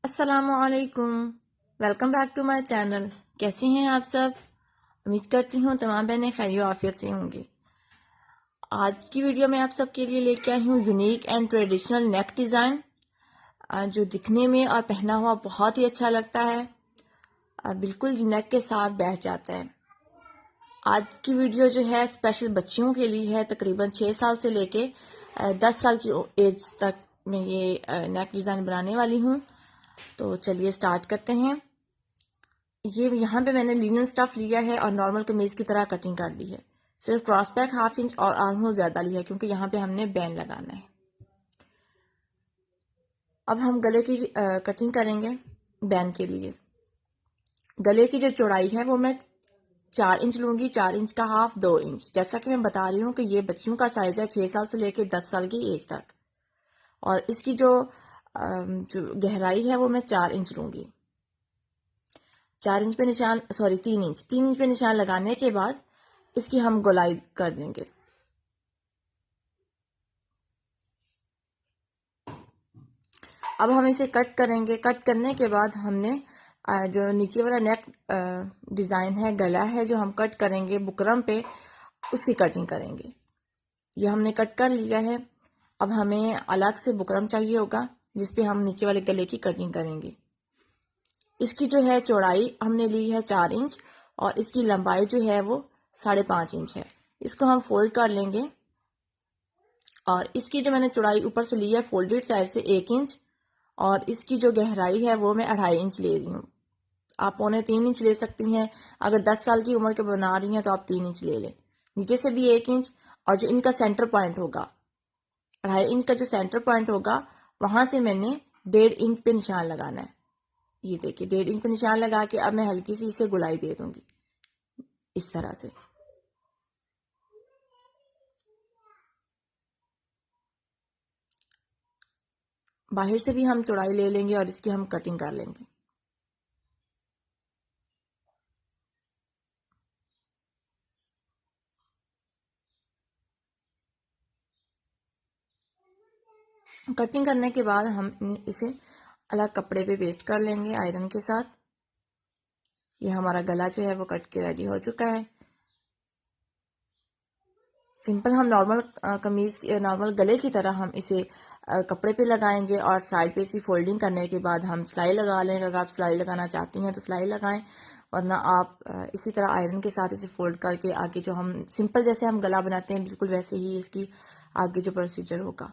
अस्सलामुअलैकुम। Welcome back to my channel. कैसी हैं आप सब? उम्मीद करती हूँ तमाम बहनें खैरियत आफियत से होंगी। आज की वीडियो में आप सबके लिए लेके आई हूँ unique and traditional neck design, जो दिखने में और पहना हुआ बहुत ही अच्छा लगता है। बिल्कुल नेक के साथ बैठ जाता है। आज की वीडियो जो है स्पेशल बच्चियों के लिए है। तकरीबन 6 साल से लेके 10 साल की एज तक मैं ये नेक डिज़ाइन बनाने वाली हूँ। तो चलिए स्टार्ट करते हैं। ये यहाँ पे मैंने लिनन स्टफ लिया है और नॉर्मल कमीज की तरह कटिंग कर ली है। सिर्फ क्रॉस बैक 1/2 इंच और आर्म होल ज्यादा लिया है क्योंकि यहाँ पे हमने बैंड लगाना है। अब हम गले की कटिंग करेंगे। बैंड के लिए गले की जो चौड़ाई है वो मैं 4 इंच लूंगी। 4 इंच का हाफ 2 इंच। जैसा कि मैं बता रही हूँ कि ये बच्चियों का साइज है 6 साल से लेके 10 साल की एज तक। और इसकी जो गहराई है वो मैं 4 इंच लूंगी। 4 इंच पे निशान, सॉरी 3 इंच पे निशान लगाने के बाद इसकी हम गोलाई कर देंगे। अब हम इसे कट करेंगे। कट करने के बाद हमने जो नीचे वाला नेक डिजाइन है, गला है जो हम कट करेंगे बुकरम पे, उसकी कटिंग करेंगे। ये हमने कट कर लिया है। अब हमें अलग से बुकरम चाहिए होगा जिसपे हम नीचे वाले गले की कटिंग करेंगे। इसकी जो है चौड़ाई हमने ली है 4 इंच और इसकी लंबाई जो है वो 5.5 इंच है। इसको हम फोल्ड कर लेंगे और इसकी जो मैंने चौड़ाई ऊपर से ली है फोल्डेड साइड से 1 इंच और इसकी जो गहराई है वो मैं 2.5 इंच ले रही हूँ। आप 2.25 इंच ले सकती हैं। अगर 10 साल की उम्र के बना रही हैं तो आप 3 इंच ले लें। नीचे से भी 1 इंच और जो इनका सेंटर पॉइंट होगा 2.5 इंच का जो सेंटर पॉइंट होगा वहां से मैंने 1.5 इंच पे निशान लगाना है। ये देखिए 1.5 इंच पे निशान लगा के अब मैं हल्की सी इसे गुलाई दे दूंगी इस तरह से। बाहर से भी हम चौड़ाई ले लेंगे और इसकी हम कटिंग कर लेंगे। कटिंग करने के बाद हम इसे अलग कपड़े पे पेस्ट कर लेंगे आयरन के साथ। ये हमारा गला जो है वो कट के रेडी हो चुका है। सिंपल हम नॉर्मल कमीज नॉर्मल गले की तरह हम इसे कपड़े पे लगाएंगे और साइड पे इसकी फोल्डिंग करने के बाद हम सिलाई लगा लेंगे। अगर आप सिलाई लगाना चाहती हैं तो सिलाई लगाएं, वरना आप इसी तरह आयरन के साथ इसे फोल्ड करके आगे जो हम सिंपल जैसे हम गला बनाते हैं बिल्कुल वैसे ही इसकी आगे जो प्रोसीजर होगा।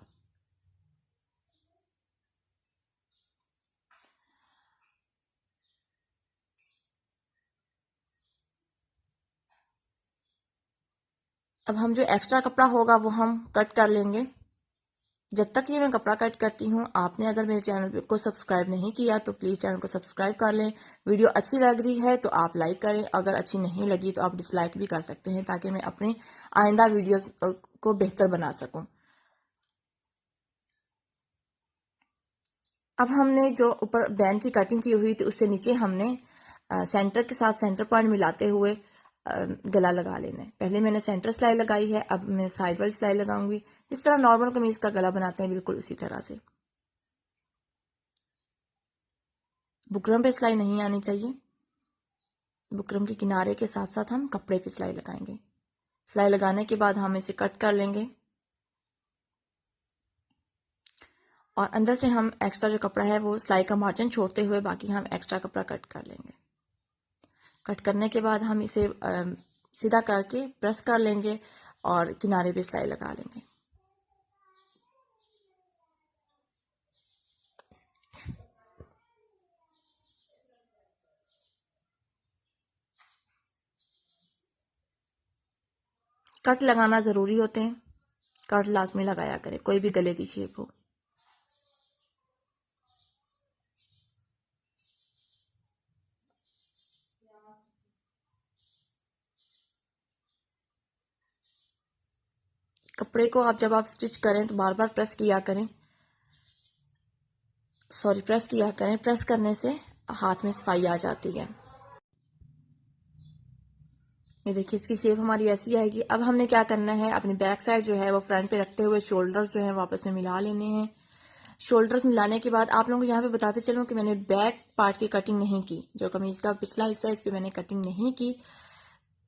अब हम जो एक्स्ट्रा कपड़ा होगा वो हम कट कर लेंगे। जब तक ये मैं कपड़ा कट करती हूँ, आपने अगर मेरे चैनल को सब्सक्राइब नहीं किया तो प्लीज़ चैनल को सब्सक्राइब कर लें। वीडियो अच्छी लग रही है तो आप लाइक करें, अगर अच्छी नहीं लगी तो आप डिसलाइक भी कर सकते हैं ताकि मैं अपने आइंदा वीडियो को बेहतर बना सकूं। अब हमने जो ऊपर बैंड की कटिंग की हुई थी उससे नीचे हमने सेंटर के साथ सेंटर पॉइंट मिलाते हुए गला लगा लेना है। पहले मैंने सेंटर सिलाई लगाई है, अब मैं साइड वाली सिलाई लगाऊंगी जिस तरह नॉर्मल कमीज का गला बनाते हैं बिल्कुल उसी तरह से। बुकरम पे सिलाई नहीं आनी चाहिए। बुकरम के किनारे के साथ साथ हम कपड़े पे सिलाई लगाएंगे। सिलाई लगाने के बाद हम इसे कट कर लेंगे और अंदर से हम एक्स्ट्रा जो कपड़ा है वो सिलाई का मार्जिन छोड़ते हुए बाकी हम एक्स्ट्रा कपड़ा कट कर लेंगे। कट करने के बाद हम इसे सीधा करके प्रेस कर लेंगे और किनारे पे सिलाई लगा लेंगे। कट लगाना ज़रूरी होते हैं। कट लाजमी लगाया करें कोई भी गले की शेप हो। कपड़े को जब आप स्टिच करें तो बार बार प्रेस किया करें। प्रेस किया करें। प्रेस करने से हाथ में सफाई आ जाती है। ये देखिए इसकी शेप हमारी ऐसी आएगी। अब हमने क्या करना है, अपनी बैक साइड जो है वो फ्रंट पे रखते हुए शोल्डर जो है वापस में मिला लेने हैं। शोल्डर्स मिलाने के बाद आप लोगों को यहाँ पे बताते चलूँ कि मैंने बैक पार्ट की कटिंग नहीं की, जो कमीज का पिछला हिस्सा है इस पर मैंने कटिंग नहीं की।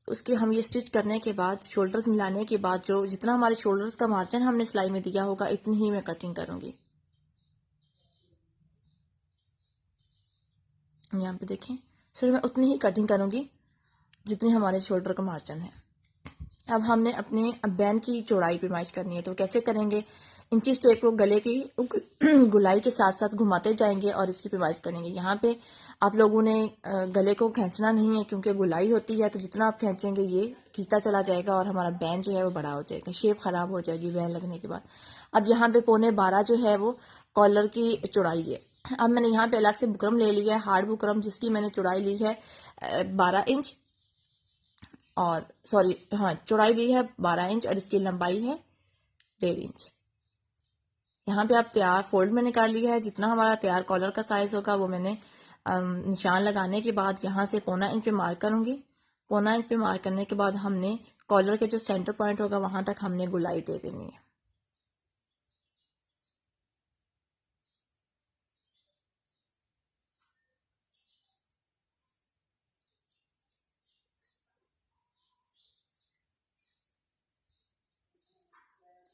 उसके हम ये स्टिच करने के बाद शोल्डर्स मिलाने के बाद जो जितना हमारे शोल्डर्स का मार्जिन हमने सिलाई में दिया होगा इतनी ही मैं कटिंग करूंगी। यहाँ पे देखें, सिर्फ मैं उतनी ही कटिंग करूंगी जितनी हमारे शोल्डर का मार्जिन है। अब हमने अपने बैन की चौड़ाई पैमाइश करनी है, तो कैसे करेंगे? इंची टेप को गले की गुलाई के साथ साथ घुमाते जाएंगे और इसकी पैमाइश करेंगे। यहाँ पे आप लोगों ने गले को खींचना नहीं है क्योंकि गुलाई होती है, तो जितना आप खींचेंगे ये खींचता चला जाएगा और हमारा बैन जो है वो बड़ा हो जाएगा, शेप खराब हो जाएगी बैन लगने के बाद। अब यहाँ पे 11.25 जो है वो कॉलर की चौड़ाई है। अब मैंने यहाँ पे अलग से बुकरम ले लिया है, हार्ड बुकरम, जिसकी मैंने चौड़ाई ली है 12 इंच और चौड़ाई ली है 12 इंच और इसकी लंबाई है 1.5 इंच। यहाँ पे आप तैयार फोल्ड में निकाल लिया है। जितना हमारा तैयार कॉलर का साइज होगा वो मैंने निशान लगाने के बाद यहाँ से 1.25 इंच पे मार्क करूंगी। 1.25 इंच पे मार्क करने के बाद हमने कॉलर के जो सेंटर पॉइंट होगा वहां तक हमने गुलाई दे देनी है।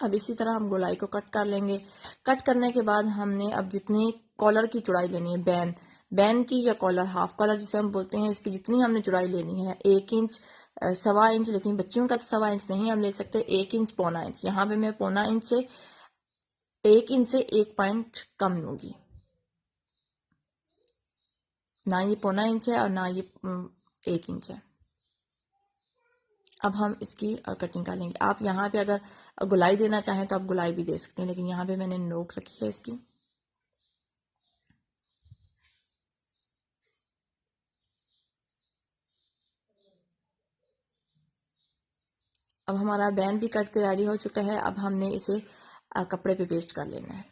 अब इसी तरह हम गोलाई को कट कर लेंगे। कट करने के बाद हमने अब जितनी कॉलर की चौड़ाई लेनी है, बैन की या कॉलर हाफ कॉलर जिसे हम बोलते हैं, इसकी जितनी हमने चौड़ाई लेनी है 1 इंच 1.25 इंच, लेकिन बच्चियों का तो 1.25 इंच नहीं हम ले सकते, 1 इंच 1.25 इंच। यहाँ पे मैं 1.25 इंच से 1 इंच से 1 पॉइंट कम लूंगी, ना ये 1.25 इंच है और ना ये 1 इंच है। अब हम इसकी कटिंग कर लेंगे। आप यहाँ पे अगर गुलाई देना चाहें तो आप गुलाई भी दे सकते हैं, लेकिन यहाँ पे मैंने नोक रखी है इसकी। अब हमारा बैन भी कट के रेडी हो चुका है। अब हमने इसे कपड़े पे पेस्ट कर लेना है।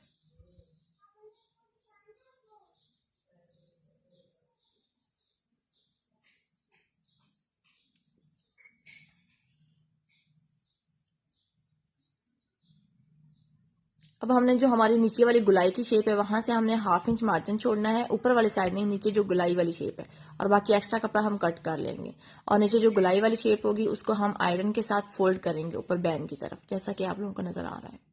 अब हमने जो हमारी नीचे वाली गुलाई की शेप है वहां से हमने 1/2 इंच मार्जिन छोड़ना है, ऊपर वाली साइड नहीं, नीचे जो गुलाई वाली शेप है, और बाकी एक्स्ट्रा कपड़ा हम कट कर लेंगे। और नीचे जो गुलाई वाली शेप होगी उसको हम आयरन के साथ फोल्ड करेंगे ऊपर बैन की तरफ, जैसा कि आप लोगों को नजर आ रहा है।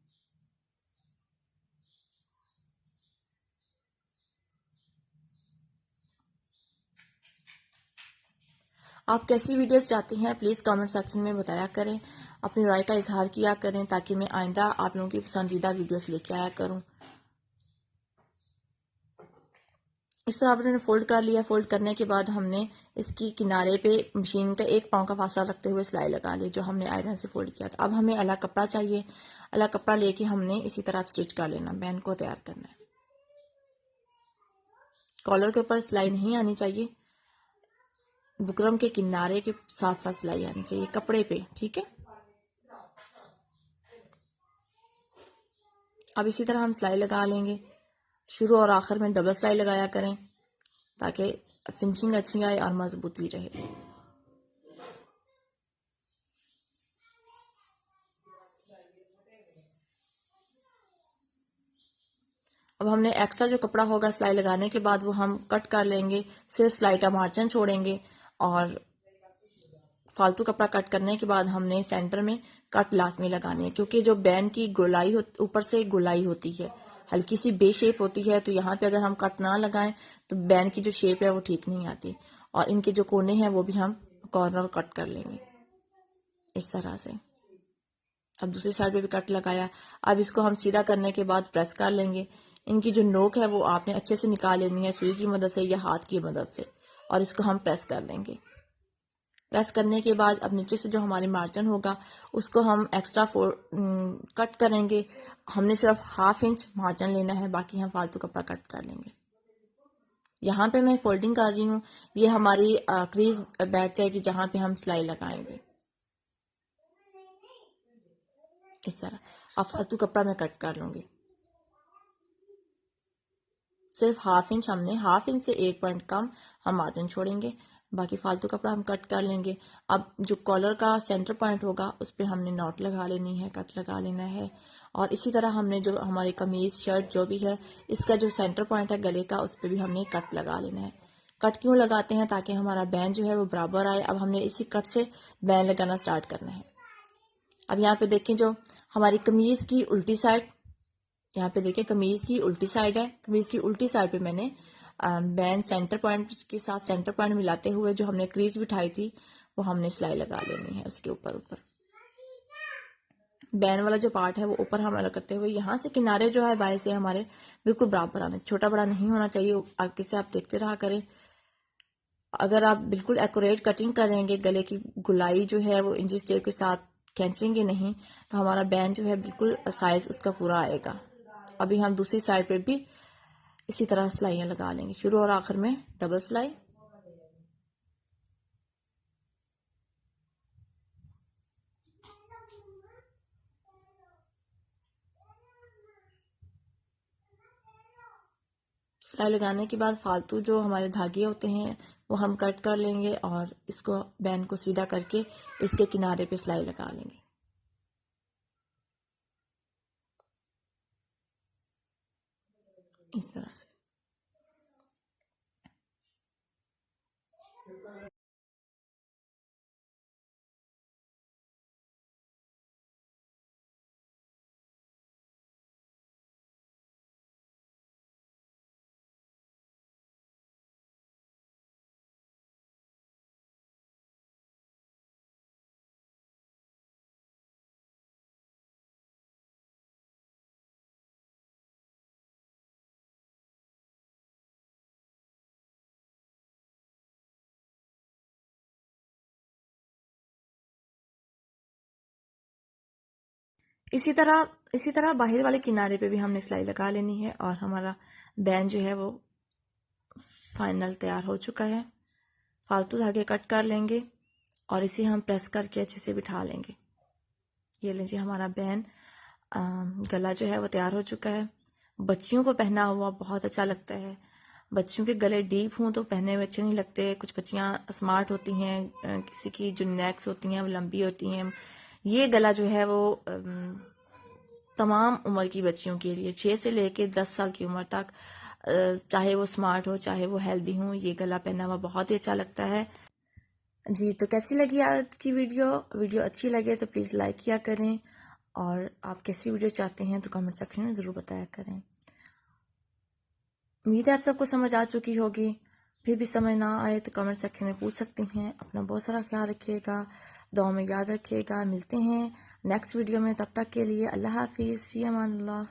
आप कैसी वीडियोस चाहते हैं प्लीज कमेंट सेक्शन में बताया करें, अपनी राय का इजहार किया करें ताकि मैं आइंदा आप लोगों की पसंदीदा वीडियोस लेके आया करूं। इस तरह आपने फोल्ड कर लिया। फोल्ड करने के बाद हमने इसकी किनारे पे मशीन का 1 पाँव का फासला रखते हुए सिलाई लगा ली, जो हमने आयरन से फोल्ड किया था। अब हमें अलग कपड़ा चाहिए, अलग कपड़ा लेके हमने इसी तरह स्टिच कर लेना, बैन को तैयार करना है। कॉलर के ऊपर सिलाई नहीं आनी चाहिए, बुकरम के किनारे के साथ साथ सिलाई आनी चाहिए कपड़े पे, ठीक है। अब इसी तरह हम सिलाई लगा लेंगे। शुरू और आखिर में डबल सिलाई लगाया करें ताकि फिनिशिंग अच्छी आए और मजबूती रहे। अब हमने एक्स्ट्रा जो कपड़ा होगा सिलाई लगाने के बाद वो हम कट कर लेंगे, सिर्फ सिलाई का मार्जिन छोड़ेंगे। और फालतू कपड़ा कट करने के बाद हमने सेंटर में कट लाजमी लगानी है, क्योंकि जो बैन की गोलाई ऊपर से गोलाई होती है, हल्की सी बे शेप होती है, तो यहाँ पे अगर हम कट ना लगाएं तो बैन की जो शेप है वो ठीक नहीं आती। और इनके जो कोने हैं वो भी हम कॉर्नर कट कर लेंगे इस तरह से। अब दूसरी साइड पे भी कट लगाया। अब इसको हम सीधा करने के बाद प्रेस कर लेंगे। इनकी जो नोक है वो आपने अच्छे से निकाल लेनी है सुई की मदद से या हाथ की मदद से, और इसको हम प्रेस कर लेंगे। प्रेस करने के बाद अब नीचे से जो हमारी मार्जिन होगा उसको हम एक्स्ट्रा कट करेंगे। हमने सिर्फ 1/2 इंच मार्जिन लेना है, बाकी हम फालतू कपड़ा कट कर लेंगे। यहाँ पे मैं फोल्डिंग कर रही हूँ, ये हमारी क्रीज बैठ जाएगी जहां पे हम सिलाई लगाएंगे इस तरह। अब फालतू कपड़ा मैं कट कर लूंगी। सिर्फ 1/2 इंच, हमने 1/2 इंच से 1 पॉइंट कम हम मार्जिन छोड़ेंगे, बाकी फालतू कपड़ा हम कट कर लेंगे। अब जो कॉलर का सेंटर पॉइंट होगा उस पर हमने नॉट लगा लेनी है, कट लगा लेना है। और इसी तरह हमने जो हमारी कमीज शर्ट जो भी है इसका जो सेंटर पॉइंट है गले का उस पर भी हमने कट लगा लेना है। कट क्यों लगाते हैं? ताकि हमारा बैन जो है वो बराबर आए। अब हमने इसी कट से बैन लगाना स्टार्ट करना है। अब यहाँ पे देखें जो हमारी कमीज की उल्टी साइड, यहाँ पे देखें कमीज की उल्टी साइड है। कमीज की उल्टी साइड पे मैंने बैन सेंटर पॉइंट के साथ सेंटर पॉइंट मिलाते हुए जो हमने क्रीज बिठाई थी वो हमने सिलाई लगा लेनी है उसके ऊपर। बैन वाला जो पार्ट है वो ऊपर हम अलग करते हुए यहाँ से किनारे जो है बाएं से हमारे बिल्कुल बराबर आने, छोटा बड़ा नहीं होना चाहिए। आगे से आप देखते रहा करें। अगर आप बिल्कुल एक्यूरेट कटिंग करेंगे, गले की गुलाई जो है वो इंची टेप के साथ खींचेंगे नहीं, तो हमारा बैन जो है बिल्कुल साइज उसका पूरा आएगा। अभी हम दूसरी साइड पे भी इसी तरह सिलाइयाँ लगा लेंगे, शुरू और आखिर में डबल सिलाई। सिलाई लगाने के बाद फालतू जो हमारे धागे होते हैं वो हम कट कर लेंगे और इसको बैन को सीधा करके इसके किनारे पे सिलाई लगा लेंगे इस तरह से। इसी तरह बाहर वाले किनारे पे भी हमने सिलाई लगा लेनी है और हमारा बैन जो है वो फाइनल तैयार हो चुका है। फालतू धागे कट कर लेंगे और इसे हम प्रेस करके अच्छे से बिठा लेंगे। ये लीजिए हमारा बैन गला जो है वो तैयार हो चुका है। बच्चियों को पहना हुआ बहुत अच्छा लगता है। बच्चियों के गले डीप हों तो पहनने में अच्छे नहीं लगते। कुछ बच्चियां स्मार्ट होती हैं, किसी की जो नेक्स होती हैं वो लंबी होती हैं। ये गला जो है वो तमाम उम्र की बच्चियों के लिए 6 से लेके 10 साल की उम्र तक, चाहे वो स्मार्ट हो चाहे वो हेल्दी हो, ये गला पहना हुआ बहुत ही अच्छा लगता है। जी, तो कैसी लगी आज की वीडियो अच्छी लगे तो प्लीज़ लाइक किया करें और आप कैसी वीडियो चाहते हैं तो कमेंट सेक्शन में ज़रूर बताया करें। उम्मीद है आप सबको समझ आ चुकी होगी। फिर भी समझ ना आए तो कमेंट सेक्शन में पूछ सकती हैं। अपना बहुत सारा ख्याल रखिएगा, दुआ में याद रखिएगा। मिलते हैं नेक्स्ट वीडियो में, तब तक के लिए अल्लाह हाफिज़, फ़ी अमान अल्लाह।